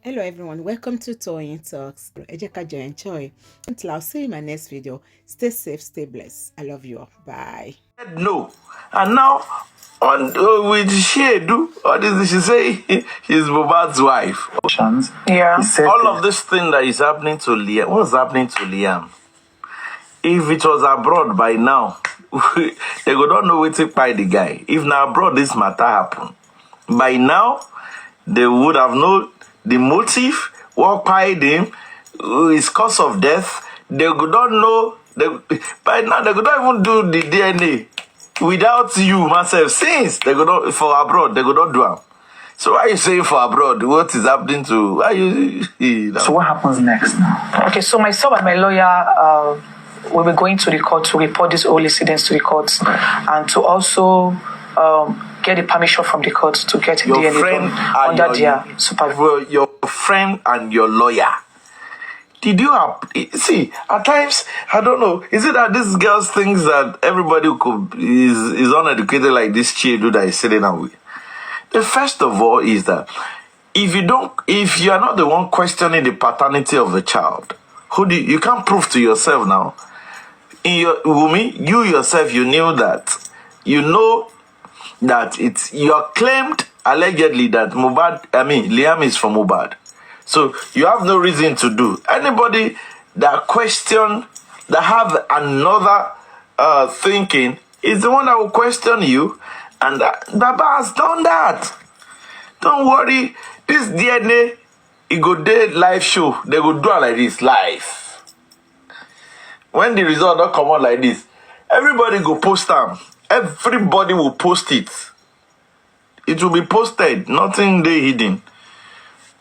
Hello everyone, welcome to Toyeen Talks. Ejeka enjoy. Until I'll see you in my next video. Stay safe, stay blessed. I love you all. Bye. No. And now, on with Shedu, all this, she say he's Bobad's wife. Yeah. All of this thing that is happening to Liam, what's happening to Liam? If it was abroad by now, they would not know where to buy the guy. If now abroad this matter happen, by now, they would have known the motive, what paid him, his cause of death. They could not know. By now, they could not even do the DNA without you, myself. Since they could not, for abroad, they could not do it. So why are you saying for abroad? What is happening to? Why you know? So what happens next now? Okay, so myself and my lawyer will be going to the court to report these whole incidents to the courts, and to also get the permission from the court to get your DNA friend done under their supervision. Your friend and your lawyer. Did you see? At times, I don't know. Is it that this girl thinks that everybody is uneducated like this Chiedu that is sitting down with? The first of all is that if you are not the one questioning the paternity of a child, you can't prove to yourself now. In your Wunmi, you yourself, you knew that. You know that you are claimed allegedly that Liam is from Mohbad. So you have no reason to do. Anybody that have another thinking is the one that will question you. And Baba has done that. Don't worry. This DNA, it go day live show. They go do it like this, live. When the result don't come out like this, everybody go post them. Everybody will post it. It will be posted. Nothing they hidden.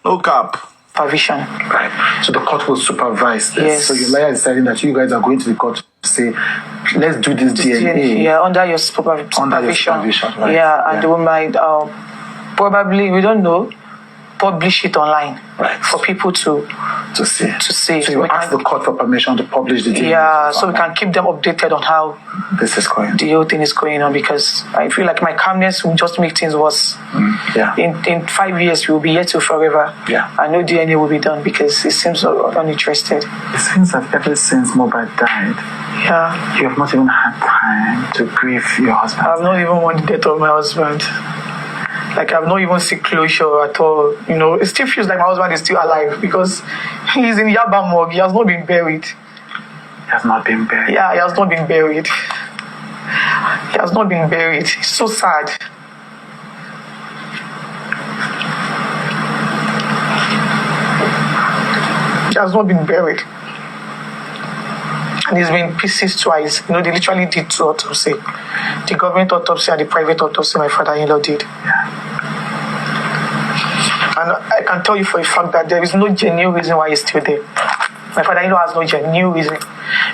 No cap. Supervision. Right. So the court will supervise this. Yes. So your lawyer is deciding that you guys are going to the court to say, let's do this DNA. Yeah, under your supervision. Under your supervision, right? Yeah, and we might probably, we don't know, publish it online, right, for people to see. So you ask the court for permission to publish the DNA. Yeah, so we can keep them updated on how this is going. The whole thing is going on, because I feel like my calmness will just make things worse. Yeah. In 5 years, we will be here till forever. Yeah. I know DNA will be done because it seems so uninterested. It seems that ever since Mohbad died, yeah, you have not even had time to grieve your husband. I have not even won the death of my husband. Like, I've not even seen closure at all. You know, it still feels like my husband is still alive because he's in Yaba morgue. He has not been buried. He has not been buried? Yeah, he has not been buried. He has not been buried. It's so sad. He has not been buried. And he's been in pieces twice. You know, they literally did 2 autopsies. The government autopsy and the private autopsy my father-in-law did. And I can tell you for a fact that there is no genuine reason why he's still there. My father-in-law has no genuine reason.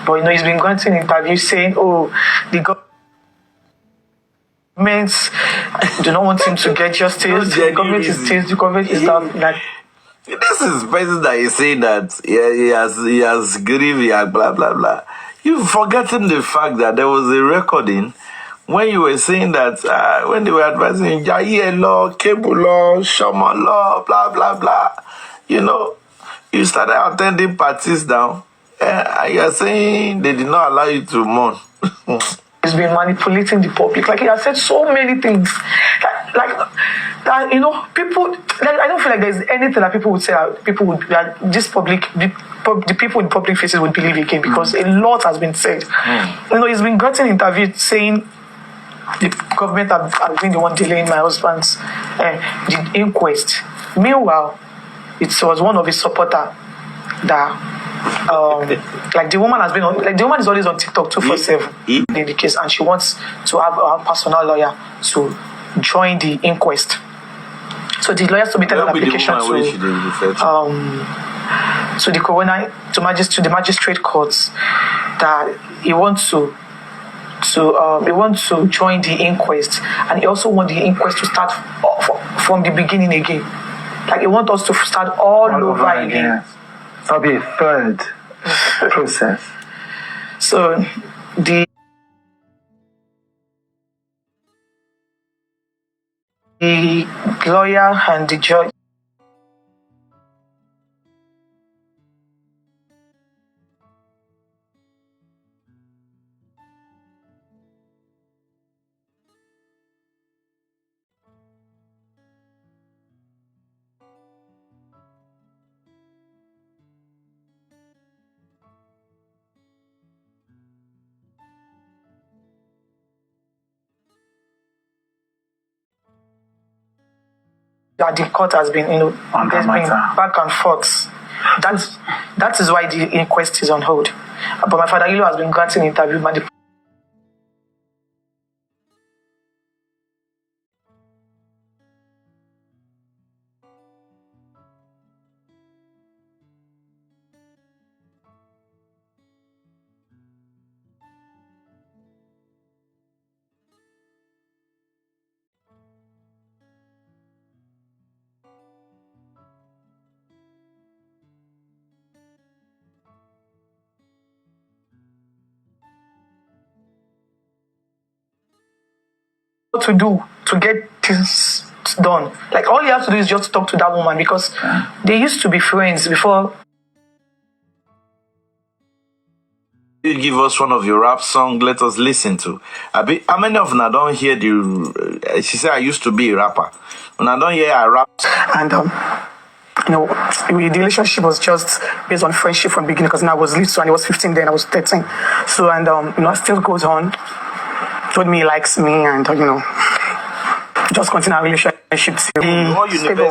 But, you know, he's been going to interviews saying, oh, the government do not want him to get justice. The government is down. Like, this is person that is saying that he has grieved, blah blah blah. You've forgotten the fact that there was a recording when you were saying that when they were advising Jaye law, cable law, Shama law, blah blah blah. You know, you started attending parties now, and you're saying they did not allow you to mourn. He's been manipulating the public. Like, he has said so many things. That, you know, people, like, I don't feel like there's anything that people would say that the people in public faces would believe again, because a lot has been said. You know, he's been gotten interviewed saying the government have been the one delaying my husband's the inquest. Meanwhile, it was one of his supporters that like the woman is always on TikTok 247 in the case, and she wants to have a personal lawyer to join the inquest. So the lawyer submitted an application to the coroner, to the magistrate courts, that he wants to join the inquest, and he also wants the inquest to start from the beginning again. Like, he wants us to start all over again. That'll be a third process. So the lawyer and the judge that the court has been, On there's that been matter. back and forth. That is why the inquest is on hold. But my father-in-law has been granting interview. But the what to do to get this done. Like, all you have to do is just talk to that woman, because they used to be friends before. You give us one of your rap songs, let us listen to. How many of them I don't hear the? She said I used to be a rapper. When I don't hear a rap, And the relationship was just based on friendship from the beginning, because I was little and he was 15 then, I was 13. So, and it still goes on. Told me he likes me, and just continue our relationship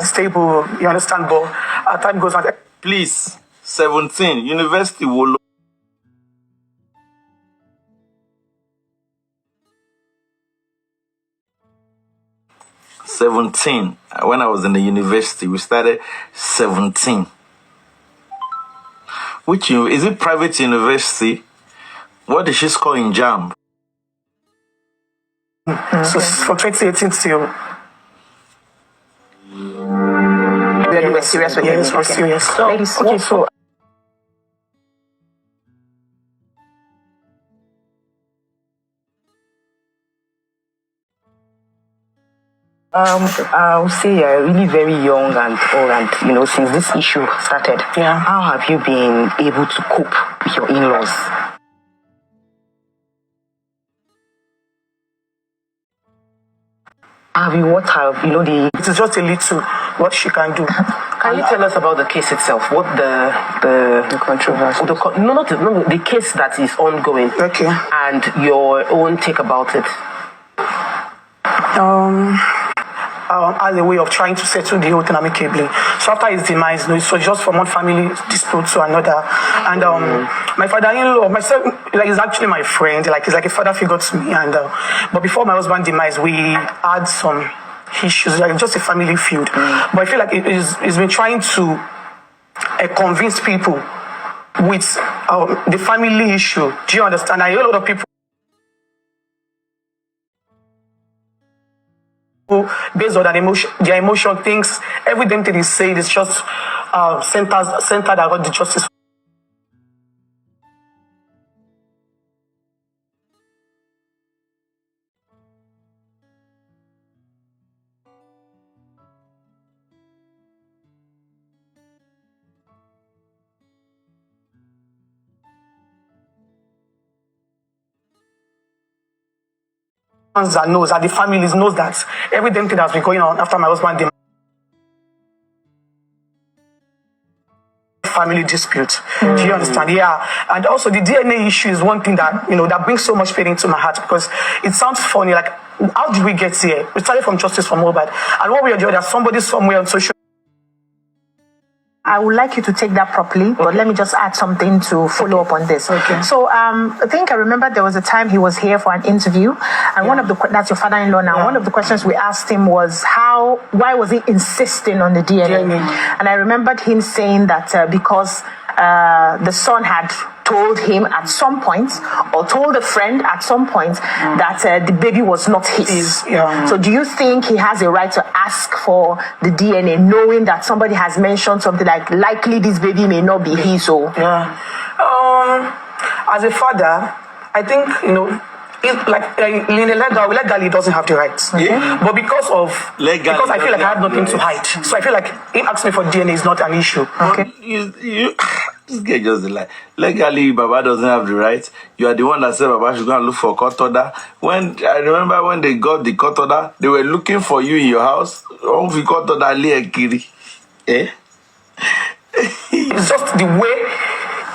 stable, you understand, but as time goes on. please, 17, University Wolo. 17. When I was in the university, we started 17. Which is it private university? What did she score in JAM? So from 2018 till. You were serious with Yes, we're serious. So, Ladies, okay, so I'll say you're really very young and old, and since this issue started, Yeah. how have you been able to cope with your in-laws? it is just a little what she can do. Can you tell us about the case itself? What the controversy? The case that is ongoing. Okay. And your own take about it. As a way of trying to settle the whole thing amicably. So after his demise, so just from one family dispute to another. And my father-in-law, myself, is actually my friend. He's like a father figure to me. And but before my husband's demise, we had some issues, just a family feud. But I feel like it's been trying to convince people with the family issue. Do you understand? I hear a lot of people based on their emotion thinks everything they say is just centered around the justice. That knows, that the families knows that everything that has been going on after my husband demise. Family dispute. Do you understand? Yeah. And also the DNA issue is one thing that that brings so much pain into my heart, because it sounds funny. Like, how did we get here? We started from Justice for Mobile, and one way or the other, somebody somewhere on social. I would like you to take that properly, but let me just add something to follow up on this. Okay. So I think I remember there was a time he was here for an interview, and one of the that's your father-in-law now. Yeah. One of the questions we asked him was why was he insisting on the DNA? And I remembered him saying that because the son had told him at some point, or told a friend at some point, that the baby was not his. So do you think he has a right to ask for the DNA, knowing that somebody has mentioned something like, likely this baby may not be his? Yeah. As a father, I think, legally he doesn't have the rights. Yeah. But because I feel like I have nothing to hide. So I feel like him asking me for DNA is not an issue. Okay. This guy just like legally Baba doesn't have the right. You are the one that said Baba should go and look for a court order. I remember when they got the court order, they were looking for you in your house. Court order, It's just the way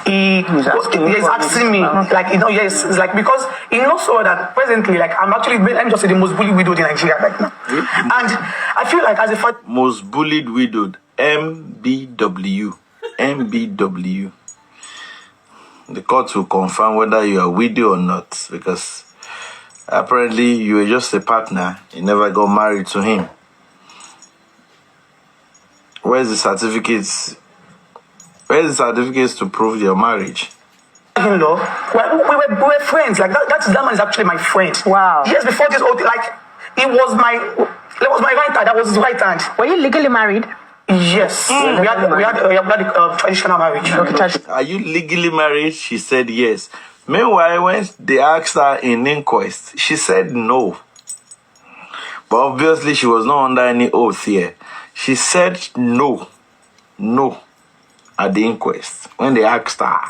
he's asking me, like, yes, it's like, because he knows so that presently, like, I'm just the most bullied widowed in Nigeria right now. And I feel like as a father, Most bullied widowed. MBW. MBW. The court will confirm whether you are widow or not, because apparently you were just a partner. You never got married to him. Where's the certificates? Where's the certificates to prove your marriage? in-law, we were friends. Like that man is actually my friend. Wow. Years before this whole thing, like that was my right hand. That was his right hand. Were you legally married? Yes. We had a traditional marriage. Okay. Are you legally married? She said yes. Meanwhile, when they asked her in inquest, she said no. But obviously, she was not under any oath here. She said no at the inquest. When they asked her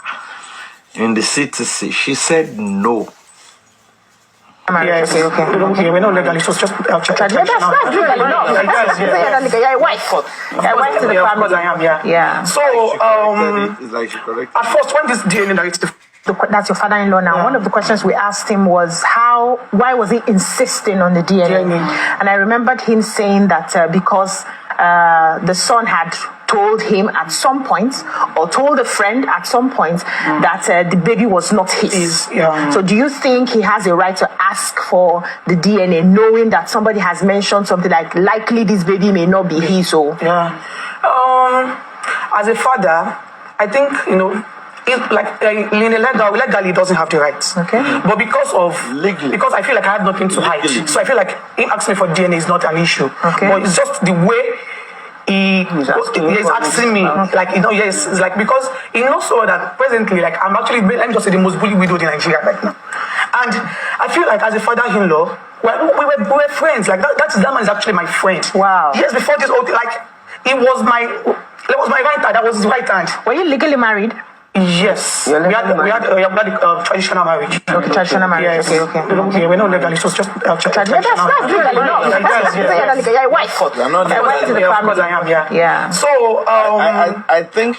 in the CTC, she said no. Yes. Okay. We're not legally, so it's just That's legally. No. You're wife. You're wife to the family. Of course I am, Yeah. So, It's like she corrected. at first, when this DNA narrative, That's your father-in-law now. Yeah. One of the questions we asked him was why was he insisting on the DNA? And I remembered him saying that because the son had told him at some point, or told a friend at some point, that the baby was not his. So do you think he has a right to ask for the DNA, knowing that somebody has mentioned something like, likely this baby may not be his? So as a father, I think, legally doesn't have the rights. Okay. But because I feel like I have nothing to hide. Legally. So I feel like him asking for DNA is not an issue. Okay. But it's just the way he's asking me. Yes, it's like, because he knows so that presently, like, I'm just the most bullied widowed in Nigeria right now. And I feel like as a father-in-law, we were friends. Like that man is actually my friend. Wow. Years before this whole thing, like, it was my right hand. That was his right hand. were you legally married? Yes. We had a traditional marriage. Okay, traditional marriage. Yes. Okay. We're not legally, so it's just That's traditional legally. No. You're wife. You're not You're wife to the Of family. course I am, Yeah. So, I think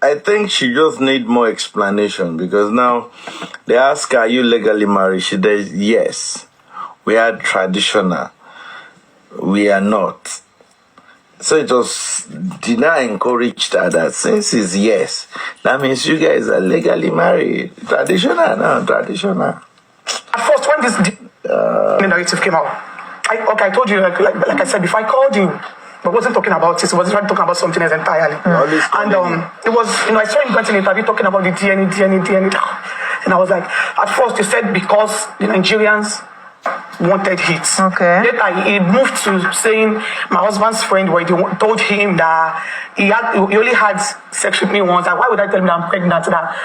I think she just need more explanation, because now they ask her, are you legally married? She says yes. We are traditional. We are not. So it was Dina encouraged her that since it's yes, that means you guys are legally married. Traditional now, traditional. at first, when this narrative came out, I told you, like I said before, I called him. But wasn't talking about it. He was trying to talk about something else entirely. And it was, I saw him going to an interview talking about the DNA. And I was like, at first, you said because the Nigerians wanted hits. Okay. Later, he moved to saying my husband's friend told him that he only had sex with me once. And why would I tell him that I'm pregnant? That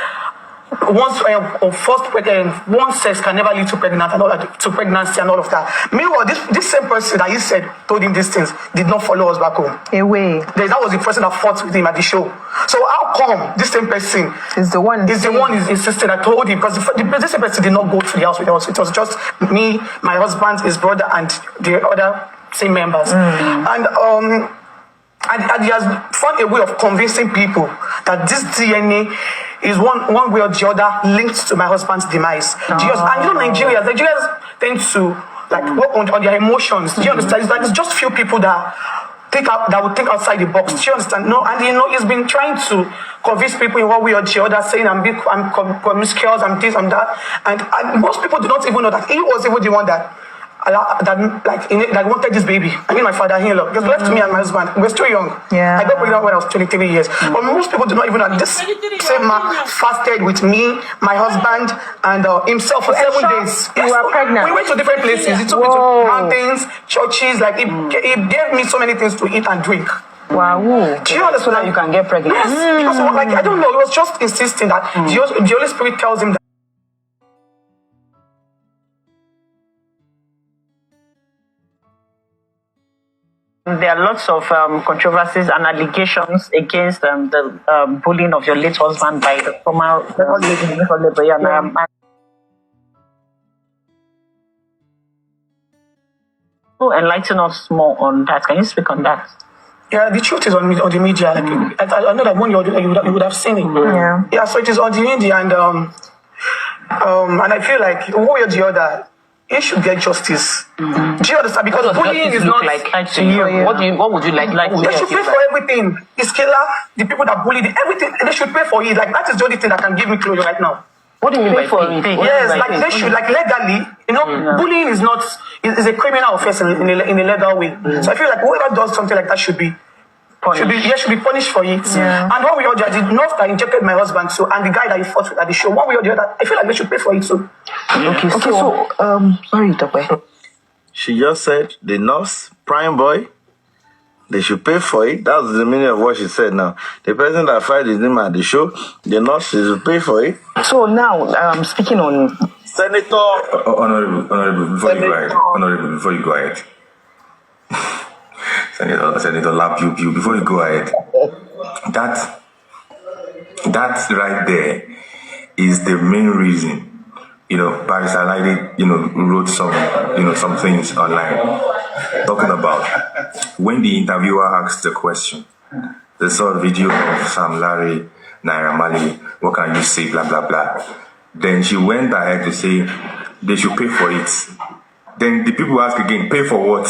once one sex can never lead to pregnancy and all of that. Meanwhile, this same person that he said told him these things did not follow us back home. Away. That was the person that fought with him at the show. So how come this same person Is the one. is insisted? I told him, because this same person did not go to the house with us. It was just me, my husband, his brother, and the other same members. And he has found a way of convincing people that this DNA is one way or the other linked to my husband's demise. And Nigerians tend to work on their emotions. Do you understand? It's like it's just few people that would think outside the box. Do you understand? No, and he's been trying to convince people in one way or the other, saying I'm promiscuous, I'm this, I'm that, and most people do not even know that he was even the one that wanted this baby. I mean, my father-in-law just left me and my husband. We were still young. Yeah. I got pregnant when I was 23 years. But most people do not even know this same man fasted with me, my husband, and himself for 7 days. You were pregnant. We went to different places. He took me to mountains, churches. Like he gave me so many things to eat and drink. Wow. Do you understand? So that you can get pregnant. Yes. Because I don't know. He was just insisting that the Holy Spirit tells him that. There are lots of controversies and allegations against the bullying of your late husband by the former enlighten us more on that. Can you speak on that? Yeah, the truth is on the media. Like, I know that when you would have seen it. Yeah. Yeah, so it is on the media, and I feel like one way or the other, he should get justice. Do you understand? Because bullying is not like to you. What would you like? They should pay for everything. The killer, the people that bullied, everything. They should pay for it. Like that is the only thing that can give me closure right now. What do you mean by pay? Yes, like they should, like legally, bullying is not is a criminal offense in a legal way. So I feel like whoever does something like that should be punished for it. Yeah. And one way or the other, the nurse that injected my husband too, and the guy that he fought with at the show, one way or the other, I feel like they should pay for it too. Okay, so sorry, Tope. She just said the nurse, prime boy, they should pay for it. That's the meaning of what she said now. The person that fired his name at the show, the nurse should pay for it. So now, speaking on Senator. Honorable, before you go ahead. Senator Lap, before you go ahead. That right there is the main reason. Barrister Lady, wrote some things online talking about when the interviewer asked the question. They saw a video of Sam Larry, Naira Marley, what can you say, blah, blah, blah. Then she went ahead to say they should pay for it. Then the people ask again, pay for what?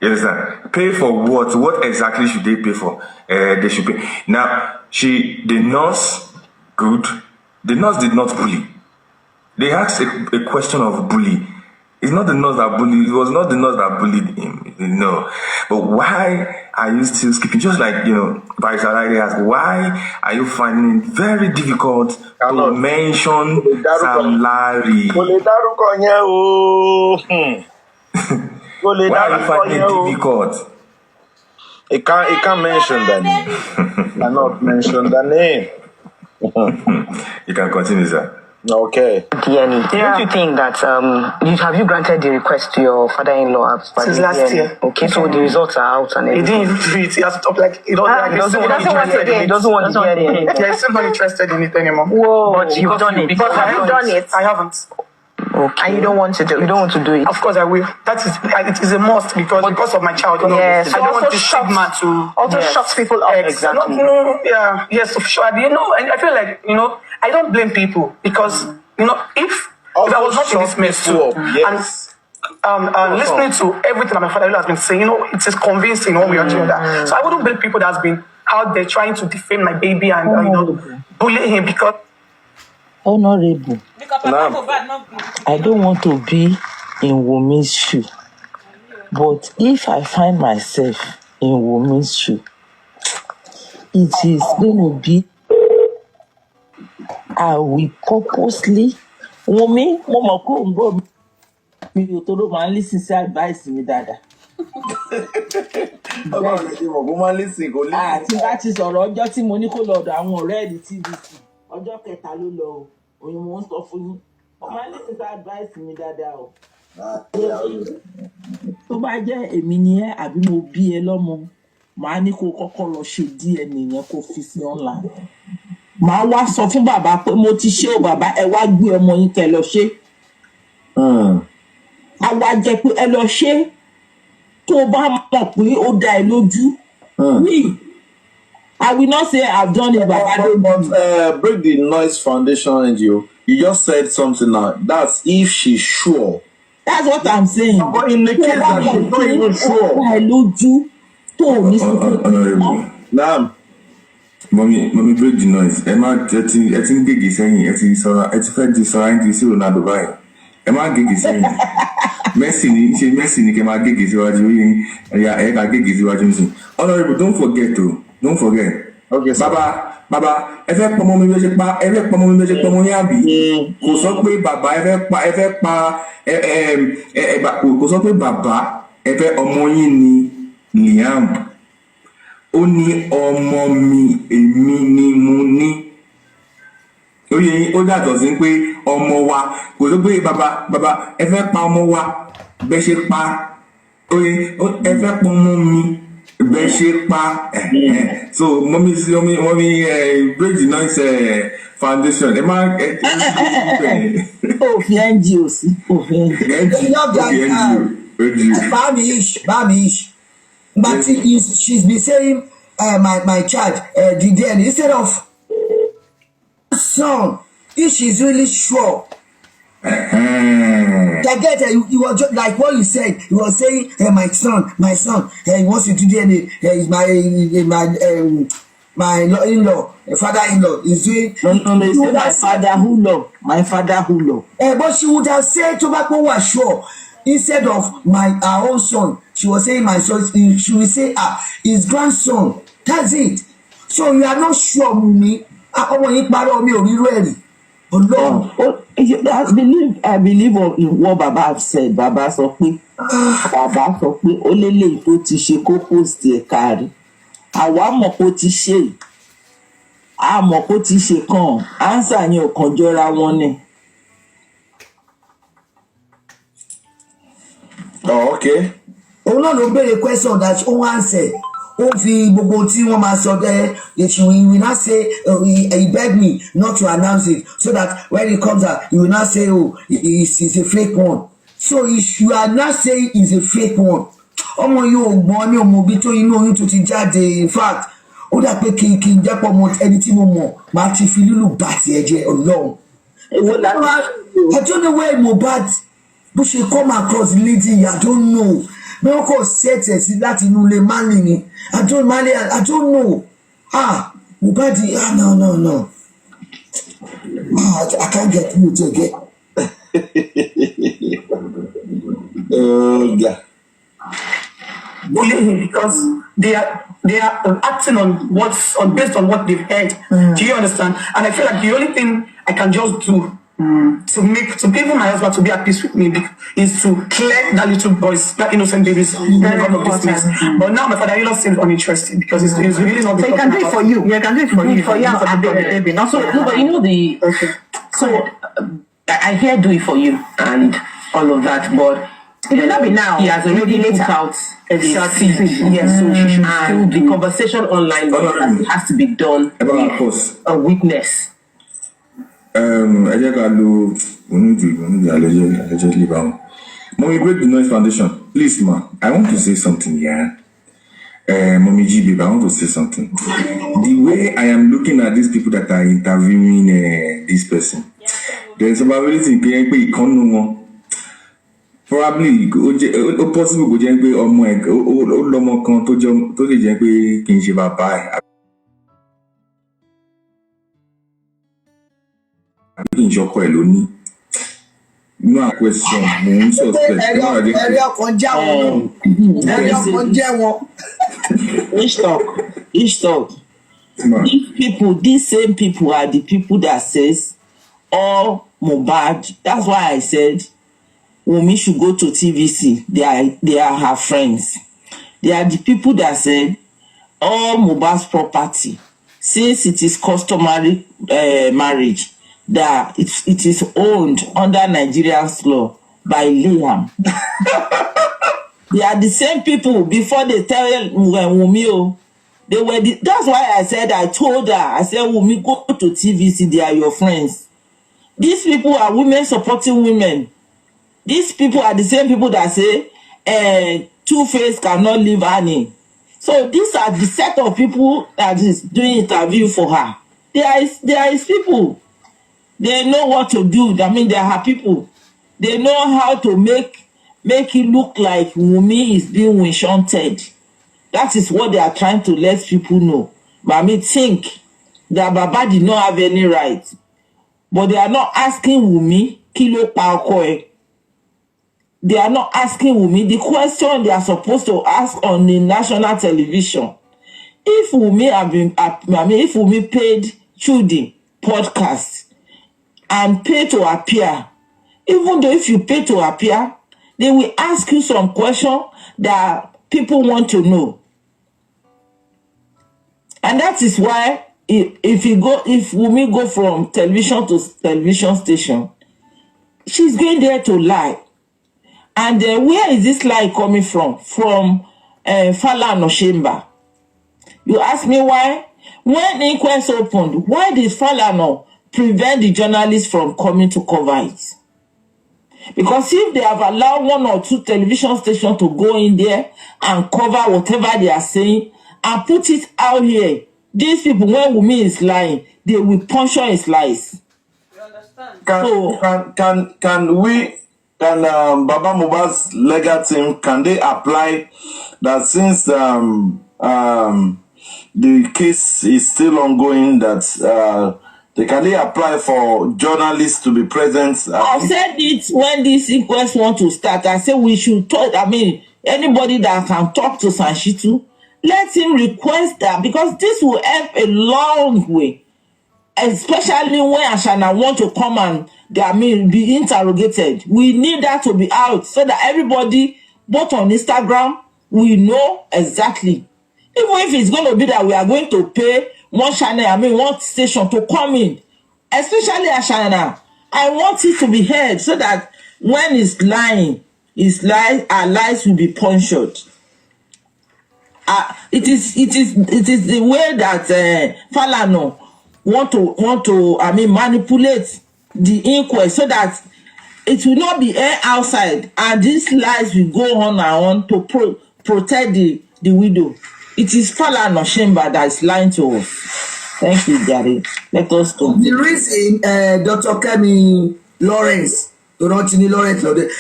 You understand? Pay for what? What exactly should they pay for? They should pay. Now, the nurse did not bully. They asked a question of bully. It's not the nurse that bullied. It was not the nurse that bullied him. No. But why are you still skipping? Just like, Barrister Lady asked, why are you finding it very difficult to mention Sam Larry? Why are you finding it difficult? It can't mention that name. Cannot mention the name. You can continue, sir. Okay. DNA. Don't you think that have you granted the request to your father-in-law since last year? Okay, so the results are out and he everything. didn't do it. He has to stop he doesn't want to hear it. Yeah, he's still not interested in it anymore. Whoa. But you've done it. But have you done it? I haven't. Okay. And you don't want to do it? You don't want to do it? Of course I will. It is a must because of my child. Yes. I don't want the stigma to... Also shuts people up. Exactly. Yes, for sure. I feel like, I don't blame people because, if I was not in this mess too, yes. and listening to everything that my father has been saying, it is convincing one way or the other. So I wouldn't blame people that's been out there trying to defame my baby and, bully him because... Honorable, I don't want to be in Wunmi's shoe, but if I find myself in Wunmi's shoe, it is going to be, I will purposely, Wunmi, Mama go you to man listen to advice me, Dada. Tí bá ti sọ̀rọ̀ ọjọ́ tí mo ní kó lọ́dọ̀ àwọn ọ̀rẹ́ ẹ̀dì TVC ọjọ́ kẹta ló lọ o òyìn mo ń sọ fún yín ọmọ listen to advice mi dáadáa o. Tó bá jẹ́ èmi ni ẹ́ àbí mo bí ẹ lọ́mọ màá ní kó kọ́kọ́ lọ ṣe DNA yẹn kó fi sí online. Màá wá sọ fún bàbá pé mo ti ṣe o bàbá ẹ wá gbé ọmọ yín kẹ́ lọ ṣe. A wá jẹ́ pé ẹ lọ ṣe tó bá mọ̀ pé ó dá ẹ lójú. Oui. I will not say I've done it, but I don't break the noise foundation NGO. You just said something now. That's if she's sure. That's what I'm saying. But in the case that she's not even sure. Honorable. Naam. Mommy, break the noise. Emma, getting gigi saying, it's fed this around the zero now Dubai. Emma gigi saying, Messi ni kema gigi ziwaju, yeah, gigi ziwaju. Honorable, don't forget. Okay, sir. Baba, ẹ fẹ́ pọmọ mi bẹ́ẹ̀ pọmọ yín àbí? Kò sọ pé bàbá ẹ fẹ́ pa kò sọ pé bàbá ẹ fẹ́ ọmọ yín ni Liam. Ó ní ọmọ mi èmi ni mo ní. Ó yẹ yín ó dàtọ̀ sí pé ọmọ wa kò sọ pé bàbá ẹ fẹ́ pa ọmọ wa bẹ́ẹ̀ ṣe pa. Ó yẹ ẹ fẹ́ pa ọmọ mi. So, mommy, break the noise foundation. NGO. Bamish. But she's been saying, my child, the DNA, instead of son, if she's really sure. Like that, he was just like what you said. He was saying, my son, he wants to do DNA. He's my in-law, father-in-law is doing. No, it's my father-in-law. But she would have said tobacco was sure. Instead of our own son, she was saying my son. She will say, his grandson. That's it. So you are not sure, Wunmi. I believe in what Baba have said. Baba sọ pé ó lélẹ̀ tó ti ṣe kó post ẹ̀ kárí. Àwa mọ̀ kó ti ṣe. A mọ̀ kó ti ṣe kan. Answer yẹn ò kàn jọra wọn ni. Oh, okay. Òun náà ló béèrè question that ó answer. Ó fi gbogbo tí wọ́n máa sọ he will not say he begged me not to announce it so that when it comes out he will not say it's a fake one. So if you are not saying it's a fake one, ọmọ yóò gbọ́n ní ọmọ bí tó inú oyún tó ti jáde. In fact ó dà pé kí n jápọ̀ mọ ẹni tí mo mọ̀ máa ti fi lílù bá tiẹ̀ jẹ́ Ọlọ́run. I don't know where Mohbad bó ṣe come across lady, I don't know. No kò set sí láti inú ilé Mali ni. I don't know. Mohbad, no. I can't get you to get. Yeah. Bullying him because they are acting on based on what they've heard. Do you understand? And I feel like the only thing I can just do to even my husband to be at peace with me is to clear that little boys, that innocent babies in front of this place. But now my father-in-law seems uninterested because it's really not. So he can do it for you. Yeah, can do it for you. For you and for the baby. Not so. No, but you know the. Okay. So I hear do it for you and all of that, but. It will not be now. He has already put out a seed. Yes, so she should still the conversation online has to be done with a witness. Mommy, break the noise foundation. Please, ma, I want to say something here. Mommy G, babe, I want to say something. The way I am looking at these people that are interviewing this person, there's a probability he can't know. Probably possible go jẹ́ pé ọmọ ẹ̀ ó lọ́mọ kan tó lè jẹ́ pé kì í ṣe bàbá ẹ̀ àbí kì í ṣọkọ ẹ̀ lóní. No question mo ń suspect. Ẹ̀rí ọkàn já wọn. Ẹ̀rí ọkàn jẹ́ wọn. Each talk. These same people are the people that says all Mohbad. That's why I said Wunmi should go to TVC. They are her friends. They are the people that said all Mohbad's property, since it is customary marriage, that it is owned under Nigeria's law by Liam. They are the same people before they tell Wunmi. They were. That's why I said. I told her. I said, Wunmi, go to TVC. They are your friends. These people are women supporting women. These people are the same people that say Two-Face cannot leave Annie. So these are the set of people that is doing interview for her. They are his people. They know what to do. I mean, they are her people. They know how to make it look like Wunmi is being enchanted. That is what they are trying to let people know. But I mean, think that Baba did not have any right. But they are not asking Wunmi, kilo pa ọkọ ẹ. They are not asking Wunmi the question they are supposed to ask on the national television. If Wunmi paid Chudi podcast and pay to appear, even though if you pay to appear, they will ask you some question that people want to know. And that is why if Wunmi go from television to television station, she's going there to lie. And where is this lie coming from? From Falana Chamber. You ask me why? When the inquest opened, why did Falana prevent the journalists from coming to cover it? Because if they have allowed 1 or 2 television stations to go in there and cover whatever they are saying and put it out here, these people, when Wunmi is lying, they will puncture his lies. You understand? Can Baba Mohbad's legal team, can they apply that since the case is still ongoing, that can they apply for journalists to be present? I said it when this inquest want to start. I said we should talk. I mean, anybody that can talk to Sanshitu, let him request that, because this will help a long way. Especially when Ashana want to come and be interrogated. We need that to be out so that everybody, both on Instagram, we know exactly. Even if it's going to be that we are going to pay one channel, one station to come in, especially Ashana, I want it to be heard so that when it's lying, our lies will be punctured. It is the way that Falano want to manipulate the inquest so that it will not be air outside, and these lies will go on and on to protect the widow. It is Falano Chamber that is lying to us. Thank you, Gary. Let us go. The reason Dr. Kemi Lawrence,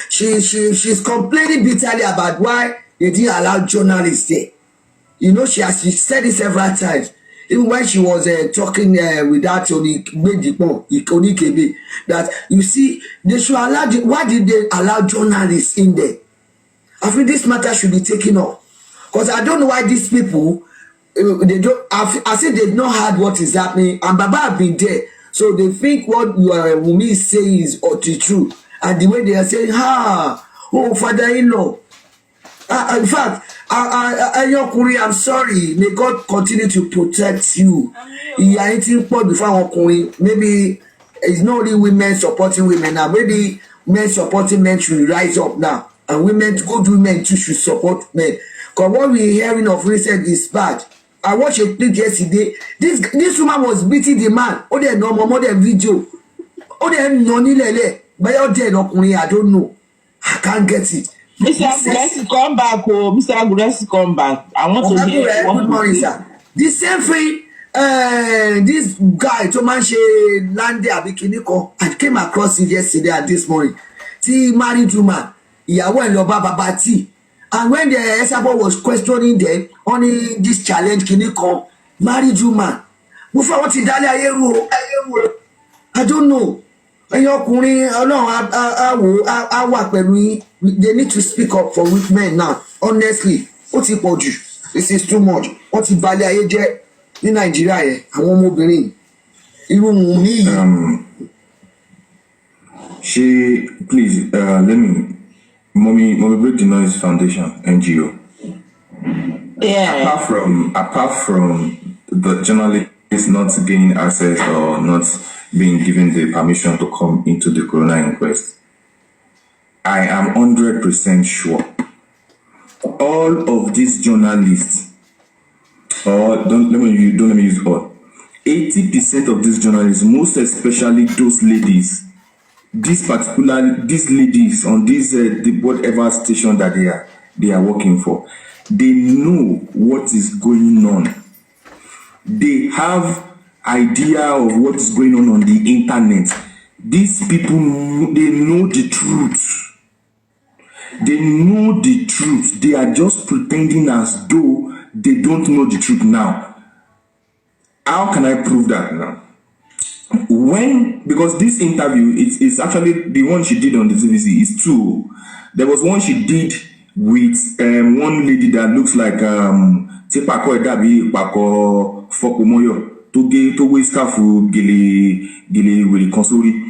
she's complaining bitterly about why they didn't allow journalists there. You know, she said it several times. Even when she was talking with that Onikebe, that you see, they should allow. Why did they allow journalists in there? I think this matter should be taken off, because I don't know why these people they don't. I said they've not heard what is happening, and Baba have been there, so they think what Wunmi is saying is the truth, and the way they are saying, oh, father-in-law. In fact, Ayokuri, I'm sorry. May God continue to protect you. Maybe it's not only women supporting women now. Maybe men supporting men should rise up now. And good women too should support men. Because what we're hearing of recent is bad. I watched a clip yesterday. This woman was beating the man. Oh, they no more than video. Oh, they no ni lele. But you're dead, I don't know. I can't get it. Mr. Gurexy, come back. Oh, Mr. Gurexy, come back. I want to hear. Good morning, sir. The same thing, this guy, Tomanche Lande Abikiniko, I came across it yesterday and this morning. He married woman. Ìyàwó ẹ̀ lọ bá bàbá tí. And when the Esabo was questioning them on this challenge, Kiniko, married woman. Mo fẹ́ wọ́n ti dálé ayé rú o. I don't know. Ẹ̀yin ọkùnrin Ọlọ́run á wà pẹ̀lú yín. They need to speak up for weak men now. Honestly, ó ti pọ̀ jù. This is too much. Wọ́n ti balẹ̀ ayé jẹ́ ní Nàìjíríà yẹn. Àwọn ọmọbìnrin irú Wunmi yìí. Please, let me, Mommy Break the Noise Foundation, NGO. Yeah. Apart from the journalists not gaining access or not being given the permission to come into the coroner inquest, I am 100% sure all of these journalists, or don't let me use all, 80% of these journalists, most especially those ladies, these ladies on this whatever station that they are working for, they know what is going on. They have idea of what is going on the internet. These people, they know the truth. They know the truth. They are just pretending as though they don't know the truth now. How can I prove that now? Because this interview, it's actually the one she did on the TVC is two. There was one she did with one lady that looks like Tepako Edabi Pako Fokumoyo to waste Kafu Gili Willy Konsuri.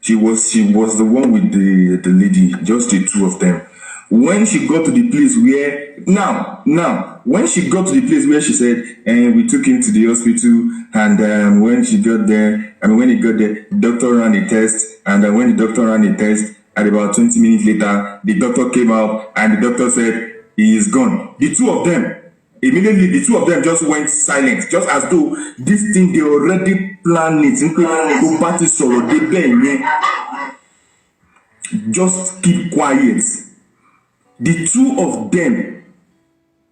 She was the one with the lady, just the two of them. When she got to the place where when she got to the place where she said, we took him to the hospital, and when he got there, the doctor ran a test, and when the doctor ran a test, at about 20 minutes later, the doctor came out, and the doctor said, he is gone. Immediately, the two of them just went silent, just as though this thing, they already planned it. just keep quiet. The two of them,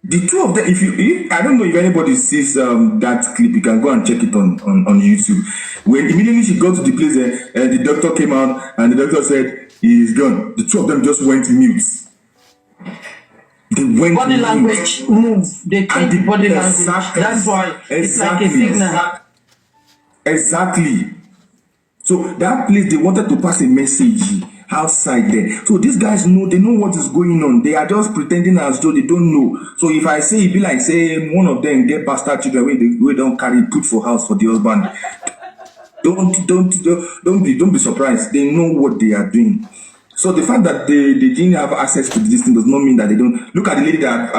if I don't know if anybody sees that clip, you can go and check it on YouTube. When immediately she got to the place, the doctor came out and the doctor said he's gone. The two of them just went mute. They went body mute. language move. They change the body language. That's why it's like a signal. Exactly. So that place, they wanted to pass a message outside there. So these guys know, they know what is going on. They are just pretending as though they don't know. So if I say, it be like say one of them get bastard children we don't carry put for house for the husband. Don't be surprised. They know what they are doing. So the fact that they didn't have access to this thing does not mean that they don't. Look at the lady that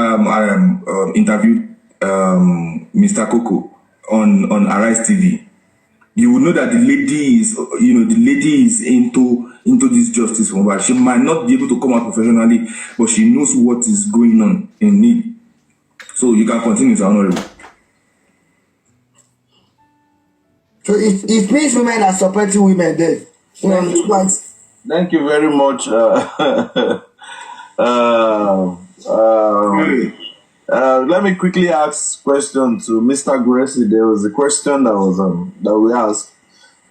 interviewed Mr. Coco on Arise TV. You will know that the lady is into this justice for her. She might not be able to come out professionally, but she knows what is going on in it. So you can continue, Sir Honorable. So it means women are supporting women then. Thank you very much. Let me quickly ask question to Mr. Gurexy. There was a question that we asked.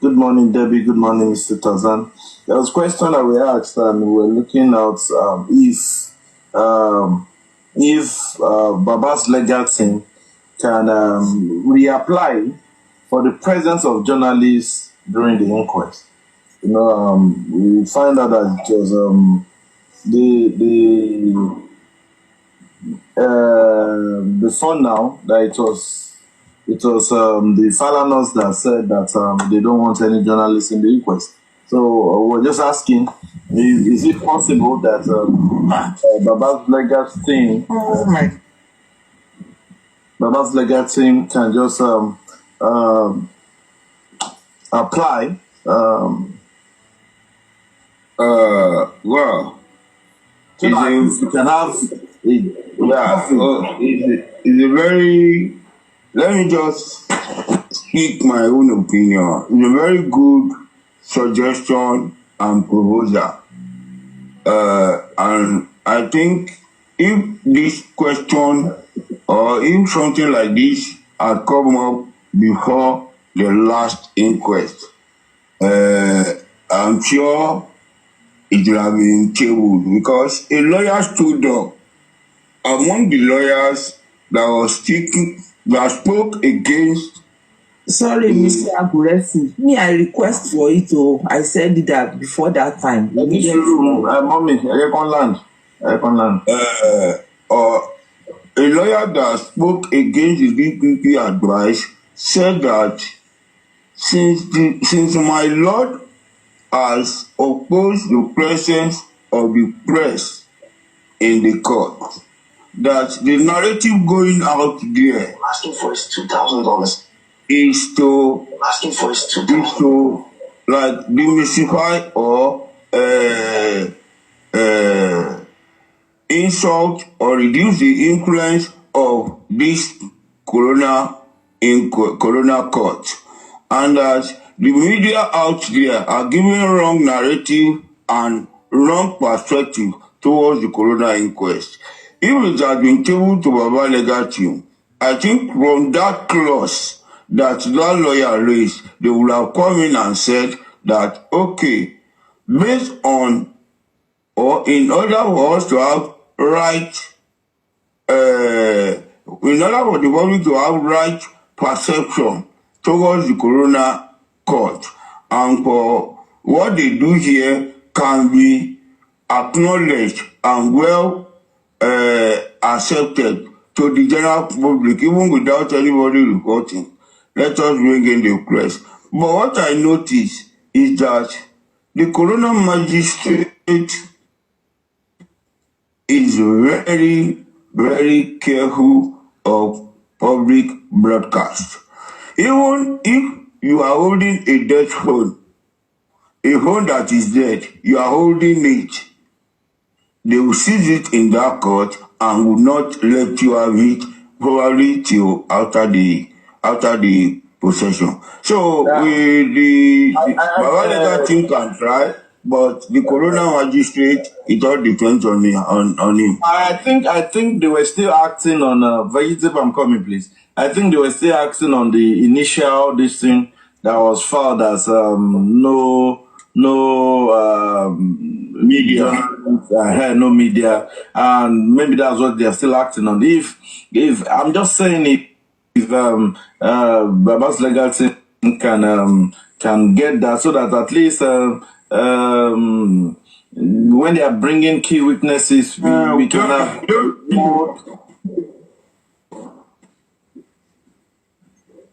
Good morning, Debbie. Good morning, Mr. Tazan. There was a question that we asked, and we were looking at if Baba's legal team can reapply for the presence of journalists during the inquest. We find out that it was the phone now that it was the Falanos that said that they don't want any journalists in the inquest. So we're just asking, is it possible that Baba's legal team can just apply? Well, you can have it's a very, let me just speak my own opinion. It's a very good suggestion and proposal. And I think if this question or if something like this had come up before the last inquest, I'm sure it will have been tabled, because a lawyer stood up among the lawyers that spoke against. Sorry, Mr. Gurexy. Me, I request for it. I said that before that time. Mommy, I can land. A lawyer that spoke against the DPP advice said that since my lord has opposed the presence of the press in the court, that the narrative going out there Asking for is $2,000. is to Asking for is $2,000. like demystify or insult or reduce the influence of this corona court, and that the media out there are giving wrong narrative and wrong perspective towards the corona inquest. If it has been tabled to Baba legal team, I think from that clause that lawyer raised, they would have come in and said that, okay, based on, or in order for us to have right, in order for the public to have right perception towards the corona court, and for what they do here can be acknowledged and well accepted to the general public, even without anybody reporting, let us bring in the press. But what I notice is that the corona magistrate is very, very careful of public broadcast. Even if you are holding a dead phone, a phone that is dead, you are holding it, they will seize it in that court and will not let you have it probably till after the possession. So the Baba legal team can try but the coroner magistrate, it all depends on him. I think they were still acting on vegetable. I'm coming, please. I think they were still acting on the initial this thing that was filed as no media, no media, and maybe that's what they're still acting on. If I'm just saying, if Baba's legal team can get that, so that at least when they are bringing key witnesses, we can have more.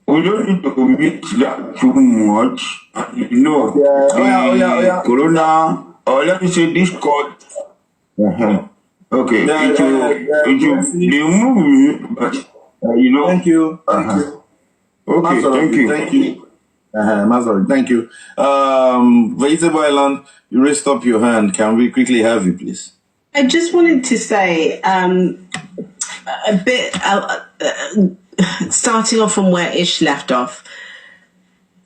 We don't need to commit that too much. You know, Corona, or let me say this court. Okay, it will remove me, but you know. Thank you. Okay, thank you. Mazari, thank you. Vegetable Island, you raised up your hand. Can we quickly have you, please? I just wanted to say a bit, starting off from where Ish left off.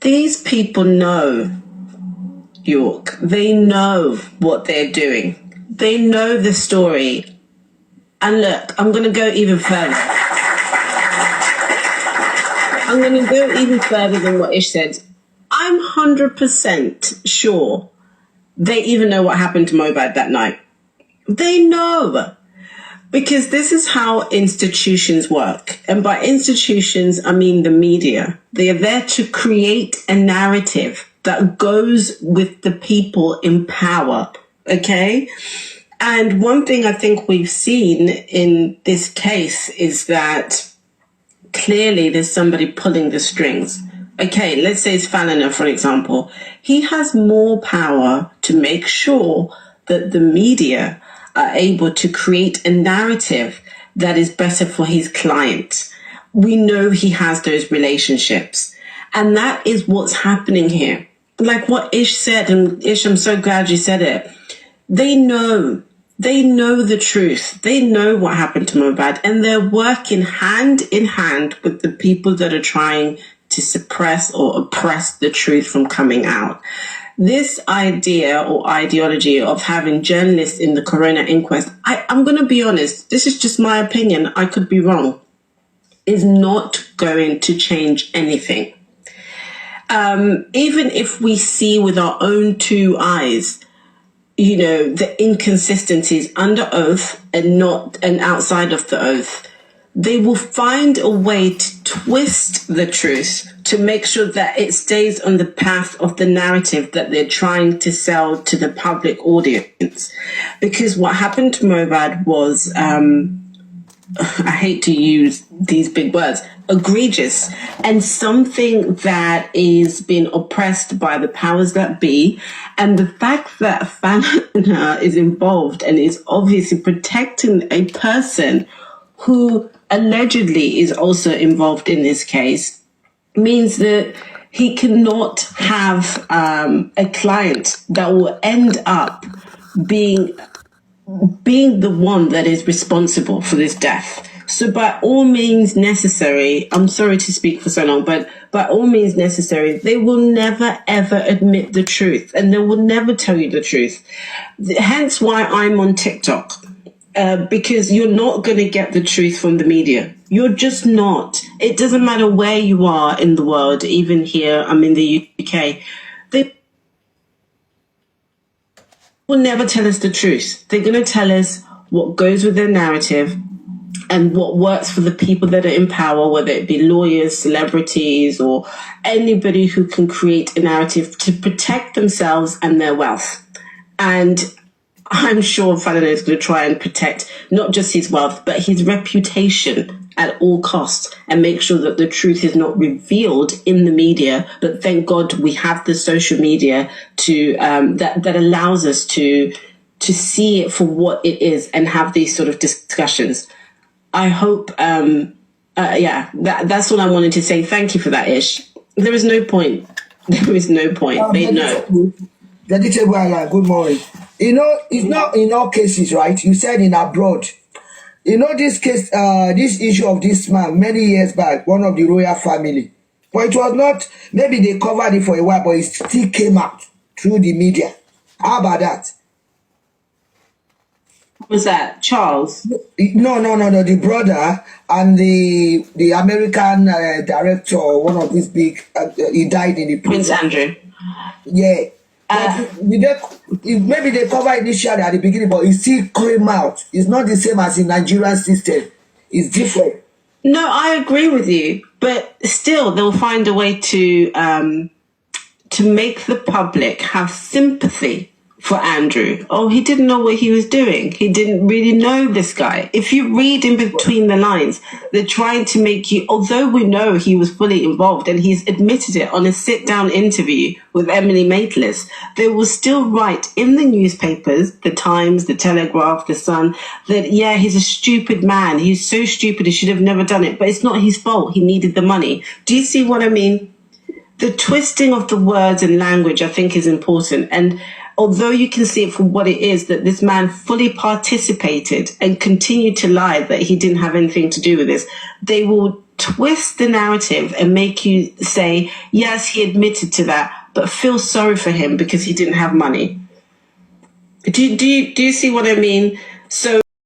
These people know York. They know what they're doing. They know the story. And look, I'm going to go even further. I'm going to go even further than what Ish said. I'm 100% sure they even know what happened to Mobad that night. They know. Because this is how institutions work. And by institutions, I mean the media. They are there to create a narrative that goes with the people in power. Okay? And one thing I think we've seen in this case is that clearly there's somebody pulling the strings. Okay, let's say it's Fallon, for example. He has more power to make sure that the media are able to create a narrative that is better for his client. We know he has those relationships. And that is what's happening here. Like what Ish said, and Ish, I'm so glad you said it. They know the truth. They know what happened to Mobad, and they're working hand in hand with the people that are trying to suppress or oppress the truth from coming out. This idea or ideology of having journalists in the Corona inquest, I'm going to be honest, this is just my opinion, I could be wrong, is not going to change anything. Even if we see with our own two eyes, you know, the inconsistencies under oath and outside of the oath, they will find a way to twist the truth to make sure that it stays on the path of the narrative that they're trying to sell to the public audience. Because what happened to Mobad was, I hate to use these big words, egregious, and something that is being oppressed by the powers that be. And the fact that Fallon is involved and is obviously protecting a person who allegedly is also involved in this case means that he cannot have a client that will end up being the one that is responsible for this death. So by all means necessary, I'm sorry to speak for so long, but by all means necessary, they will never ever admit the truth, and they will never tell you the truth. Hence why I'm on TikTok. Because you're not going to get the truth from the media. You're just not. It doesn't matter where you are in the world, even here, I'm in the UK. They will never tell us the truth. They're going to tell us what goes with their narrative and what works for the people that are in power, whether it be lawyers, celebrities, or anybody who can create a narrative to protect themselves and their wealth. And I'm sure Fallon is going to try and protect not just his wealth, but his reputation at all costs and make sure that the truth is not revealed in the media. But thank God we have the social media to that allows us to see it for what it is and have these sort of discussions. I hope, that's all I wanted to say. Thank you for that, Ish. There is no point. There is no point. They know. Good morning. You know, it's not in all cases, right? You said in abroad. You know, this case, this issue of this man many years back, one of the royal family. But it was not, maybe they covered it for a while, but it still came out through the media. How about that? Was that Charles? No. The brother and the American director, one of these big, he died in the Prince prison. Andrew. Yeah. Maybe they cover initially at the beginning, but it still came out. It's not the same as in Nigerian system. It's different. No, I agree with you, but still, they'll find a way to make the public have sympathy for Andrew. Oh, he didn't know what he was doing. He didn't really know this guy. If you read in between the lines, they're trying to make you, although we know he was fully involved and he's admitted it on a sit-down interview with Emily Maitlis, they will still write in the newspapers, the Times, the Telegraph, the Sun, that, yeah, he's a stupid man. He's so stupid, he should have never done it. But it's not his fault. He needed the money. Do you see what I mean? The twisting of the words and language, I think, is important. And although you can see it for what it is, that this man fully participated and continued to lie that he didn't have anything to do with this, they will twist the narrative and make you say, yes, he admitted to that, but feel sorry for him because he didn't have money. Do you see what I mean? So